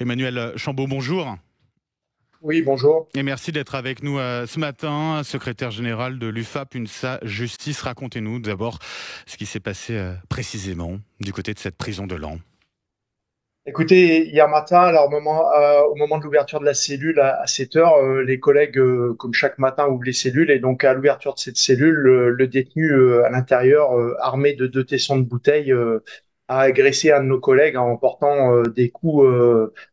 Emmanuel Chambaud, bonjour. Oui, bonjour. Et merci d'être avec nous ce matin, secrétaire général de l'UFAP UNSA Justice. Racontez-nous d'abord ce qui s'est passé précisément du côté de cette prison de Laon. Écoutez, hier matin, alors au moment de l'ouverture de la cellule à 7 heures, les collègues, comme chaque matin, ouvrent les cellules et donc à l'ouverture de cette cellule, le détenu à l'intérieur, armé de 2 tessons de bouteille, a agressé un de nos collègues en portant des coups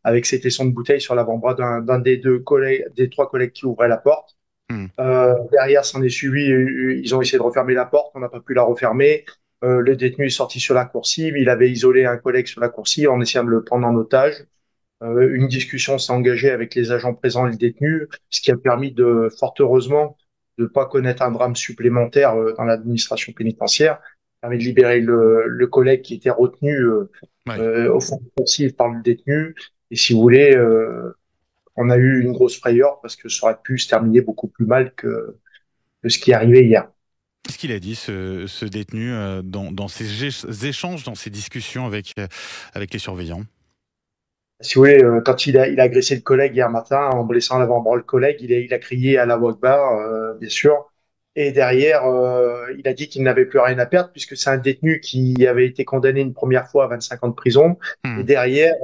avec ces tessons de bouteille sur l'avant-bras d'un des 2 collègues, des 3 collègues qui ouvraient la porte. Hmm. Derrière, s'en est suivi, ils ont essayé de refermer la porte, on n'a pas pu la refermer. Le détenu est sorti sur la coursive, il avait isolé un collègue sur la coursive en essayant de le prendre en otage. Une discussion s'est engagée avec les agents présents et le détenu, ce qui a permis fort heureusement, de ne pas connaître un drame supplémentaire dans l'administration pénitentiaire. Ça permet de libérer le collègue qui était retenu Ouais. au fond de la coursive par le détenu. Et si vous voulez, on a eu une grosse frayeur parce que ça aurait pu se terminer beaucoup plus mal que ce qui est arrivé hier. Qu'est-ce qu'il a dit, ce détenu, dans ses échanges, dans ses discussions avec les surveillants? Si vous voulez, quand il a agressé le collègue hier matin en blessant à l'avant-bras le collègue, il a crié à la Akbar, bien sûr. Et derrière, il a dit qu'il n'avait plus rien à perdre puisque c'est un détenu qui avait été condamné une première fois à 25 ans de prison. Et Hmm. derrière,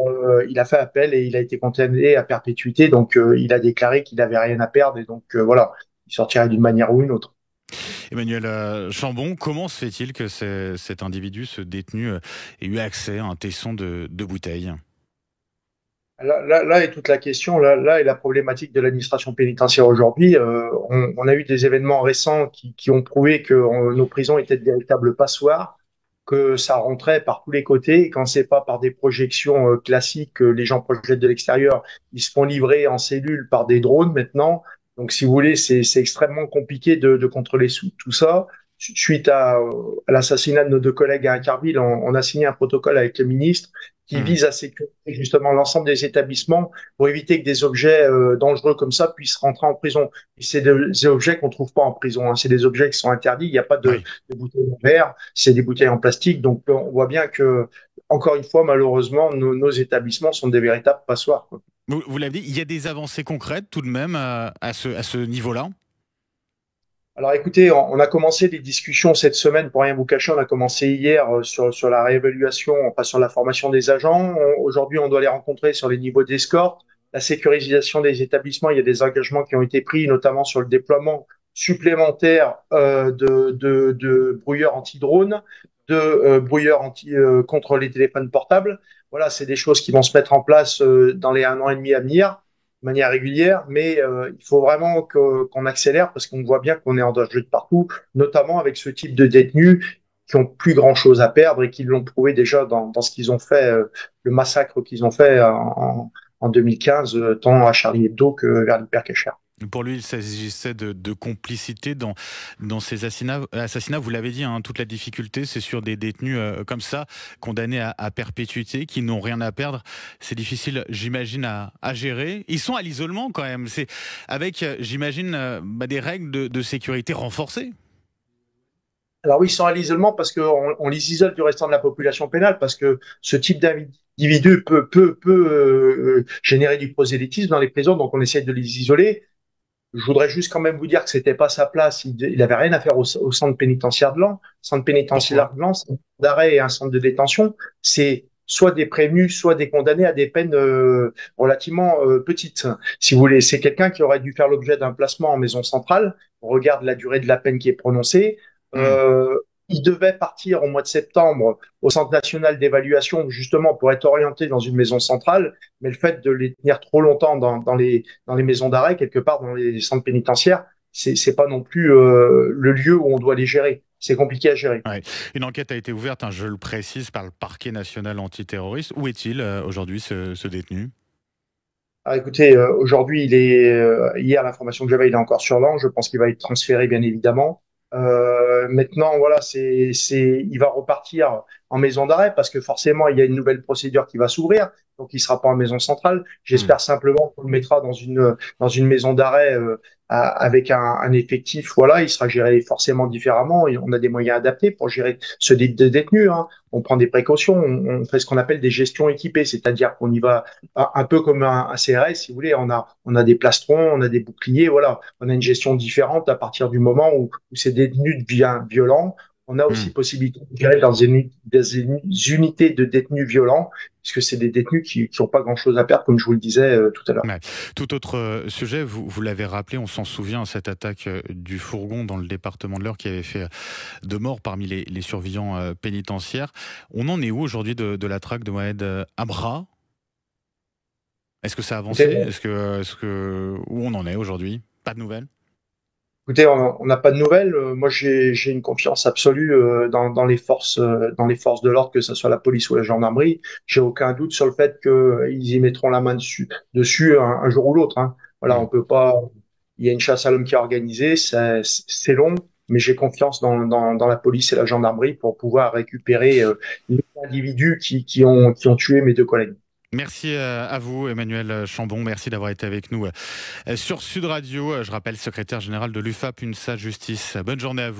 il a fait appel et il a été condamné à perpétuité. Donc, il a déclaré qu'il n'avait rien à perdre. Et donc, voilà, il sortirait d'une manière ou une autre. Emmanuel Chambon, comment se fait-il que cet individu, ce détenu, ait eu accès à un tesson de bouteille? Là est toute la question, là est la problématique de l'administration pénitentiaire aujourd'hui. On a eu des événements récents qui ont prouvé que nos prisons étaient de véritables passoires, que ça rentrait par tous les côtés. Et quand c'est pas par des projections classiques que les gens projettent de l'extérieur, ils se font livrer en cellule par des drones maintenant. Donc, si vous voulez, c'est extrêmement compliqué de contrôler tout ça. Suite à l'assassinat de nos 2 collègues à Incarville, on a signé un protocole avec le ministre qui Hmm. vise à sécuriser justement l'ensemble des établissements pour éviter que des objets dangereux comme ça puissent rentrer en prison. Et c'est des objets qu'on trouve pas en prison, hein. C'est des objets qui sont interdits. Il n'y a pas Oui. de bouteilles en verre, c'est des bouteilles en plastique. Donc on voit bien que, encore une fois, malheureusement, nos établissements sont des véritables passoires, quoi. Vous l'avez dit, il y a des avancées concrètes tout de même à ce niveau-là? Alors écoutez, on a commencé des discussions cette semaine, pour rien vous cacher, on a commencé hier sur la réévaluation, enfin sur la formation des agents. Aujourd'hui, on doit les rencontrer sur les niveaux d'escorte, la sécurisation des établissements. Il y a des engagements qui ont été pris, notamment sur le déploiement supplémentaire de brouilleurs anti-drones, de brouilleurs contre les téléphones portables. Voilà, c'est des choses qui vont se mettre en place dans les 1 an et demi à venir de manière régulière, mais il faut vraiment qu'on accélère parce qu'on voit bien qu'on est en danger de partout, notamment avec ce type de détenus qui ont plus grand-chose à perdre et qui l'ont prouvé déjà dans ce qu'ils ont fait, le massacre qu'ils ont fait en 2015, tant à Charlie Hebdo que vers l'Hypercacher. Pour lui, il s'agissait de complicité dans ces assassinats. Vous l'avez dit, hein, toute la difficulté, c'est sur des détenus comme ça, condamnés à perpétuité, qui n'ont rien à perdre. C'est difficile, j'imagine, à gérer. Ils sont à l'isolement quand même. C'est avec, j'imagine, des règles de sécurité renforcées. Alors oui, ils sont à l'isolement parce qu'on les isole du restant de la population pénale, parce que ce type d'individu peut générer du prosélytisme dans les prisons, donc on essaie de les isoler. Je voudrais juste quand même vous dire que c'était pas sa place. Il avait rien à faire au centre pénitentiaire de Lens. Centre Pourquoi? pénitentiaire de Lens, c'est un centre d'arrêt et un centre de détention. C'est soit des prévenus, soit des condamnés à des peines relativement petites. Si vous voulez, c'est quelqu'un qui aurait dû faire l'objet d'un placement en maison centrale. On regarde la durée de la peine qui est prononcée. Hmm. Euh, il devait partir au mois de septembre au Centre national d'évaluation, justement pour être orienté dans une maison centrale. Mais le fait de les tenir trop longtemps dans les maisons d'arrêt, quelque part dans les centres pénitentiaires, c'est pas non plus le lieu où on doit les gérer. C'est compliqué à gérer. Ouais. Une enquête a été ouverte, hein, je le précise, par le parquet national antiterroriste. Où est-il aujourd'hui, ce détenu? Alors, écoutez, aujourd'hui, hier, l'information que j'avais, il est encore sur l'ange. Je pense qu'il va être transféré, bien évidemment. Maintenant, voilà, il va repartir en maison d'arrêt parce que forcément, il y a une nouvelle procédure qui va s'ouvrir. donc il sera pas en maison centrale. Hmm. J'espère simplement qu'on le mettra dans une maison d'arrêt avec un effectif. Voilà, il sera géré forcément différemment. Et on a des moyens adaptés pour gérer ce détenu. Hein. On prend des précautions, on fait ce qu'on appelle des gestions équipées, c'est-à-dire qu'on y va un peu comme un CRS, si vous voulez. On a des plastrons, on a des boucliers. Voilà, on a une gestion différente à partir du moment où ces détenus deviennent violents. On a Hmm. aussi possibilité de gérer dans des unités de détenus violents, puisque c'est des détenus qui n'ont pas grand-chose à perdre, comme je vous le disais tout à l'heure. Ouais. Tout autre sujet, vous l'avez rappelé, on s'en souvient, cette attaque du fourgon dans le département de l'Eure qui avait fait 2 morts parmi les surveillants pénitentiaires. On en est où aujourd'hui de la traque de Mohamed Amra? Est-ce que ça a avancé? Écoutez, Où on en est aujourd'hui? Pas de nouvelles? Écoutez, on n'a pas de nouvelles. Moi, j'ai une confiance absolue dans les forces de l'ordre, que ce soit la police ou la gendarmerie. J'ai aucun doute sur le fait qu'ils y mettront la main dessus un jour ou l'autre. Hein. Voilà, on Hmm. peut pas. Il y a une chasse à l'homme qui est organisée, c'est long, mais j'ai confiance dans la police et la gendarmerie pour pouvoir récupérer les individus qui ont tué mes deux collègues. Merci à vous, Emmanuel Chambon. Merci d'avoir été avec nous sur Sud Radio. Je rappelle, secrétaire général de l'UFAP, UNSA Justice. Bonne journée à vous.